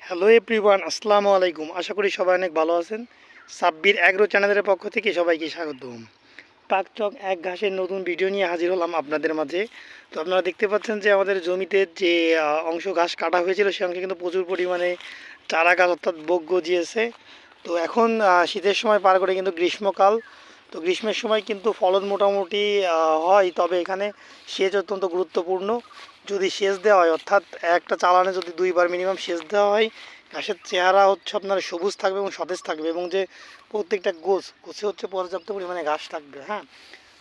Hello everyone, আসসালামু আলাইকুম। আশা করি সবাই অনেক ভালো আছেন। সাব্বির অ্যাগ্রো চ্যানেলের পক্ষ থেকে সবাইকে স্বাগতম। পাকচক এক ঘাসের নতুন ভিডিও নিয়ে হাজির হলাম আপনাদের মাঝে। তো আপনারা দেখতে পাচ্ছেন যে আমাদের জমিতে যে অংশ ঘাস কাটা হয়েছিল সে অংশে কিন্তু প্রচুর পরিমাণে চারা গাছ অর্থাৎ বোক গজিয়েছে। তো এখন শীতের সময় পার করে কিন্তু গ্রীষ্মকাল। তো গ্রীষ্মের সময় কিন্তু ফলন মোটামুটি হয়, তবে এখানে সেচ অত্যন্ত গুরুত্বপূর্ণ। যদি সেচ দেওয়া হয় অর্থাৎ একটা চালানে যদি দুইবার মিনিমাম সেচ দেওয়া হয়, ঘাসের চেহারা হচ্ছে আপনার সবুজ থাকবে এবং সতেজ থাকবে, এবং যে প্রত্যেকটা গোছে হচ্ছে পর্যাপ্ত পরিমাণে ঘাস থাকবে। হ্যাঁ,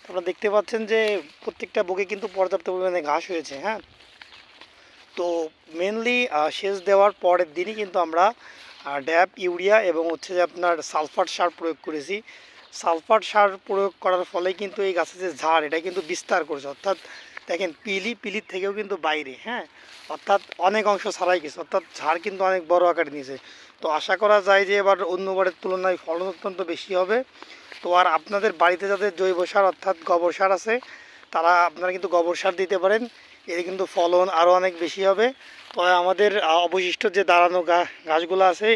আপনারা দেখতে পাচ্ছেন যে প্রত্যেকটা বগে কিন্তু পর্যাপ্ত পরিমাণে ঘাস হয়েছে। হ্যাঁ, তো মেনলি সেচ দেওয়ার পরের দিনই কিন্তু আমরা ড্যাপ, ইউরিয়া এবং হচ্ছে যে আপনার সালফার সার প্রয়োগ করেছি। সালফার সার প্রয়োগ করার ফলে কিন্তু এই গাছের যে ঝাড় এটা কিন্তু বিস্তার করেছে, অর্থাৎ দেখেন পিলির থেকেও কিন্তু বাইরে। হ্যাঁ, অর্থাৎ অনেক অংশ ছাড়াই গেছে, অর্থাৎ ঝাড় কিন্তু অনেক বড় আকার নিয়েছে। তো আশা করা যায় যে এবার অন্যবারের তুলনায় ফলন অত্যন্ত বেশি হবে। তো আর আপনাদের বাড়িতে যাদের জৈব সার অর্থাৎ গোবর সার আছে, আপনারা কিন্তু গোবর সার দিতে পারেন। এতে কিন্তু ফলন আরও অনেক বেশি হবে। তবে আমাদের অবশিষ্ট যে দাঁড়ানো ঘাসগুলো আছে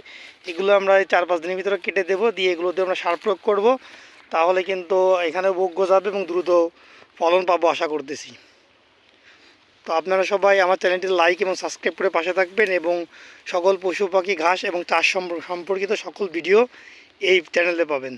এগুলো আমরা এই 4-5 দিনের ভিতরে কেটে দেবো, দিয়ে এগুলোতে আমরা সার প্রয়োগ করব। তাহলে কিন্তু এখানে বোক গজাবে এবং দ্রুত ফলন পাবো আশা করতেছি। তো আপনারা সবাই আমার চ্যানেলটি লাইক এবং সাবস্ক্রাইব করে পাশে থাকবেন, এবং সকল পশু পাখি, ঘাস এবং চাষ সম্পর্কিত সকল ভিডিও এই চ্যানেলে পাবেন।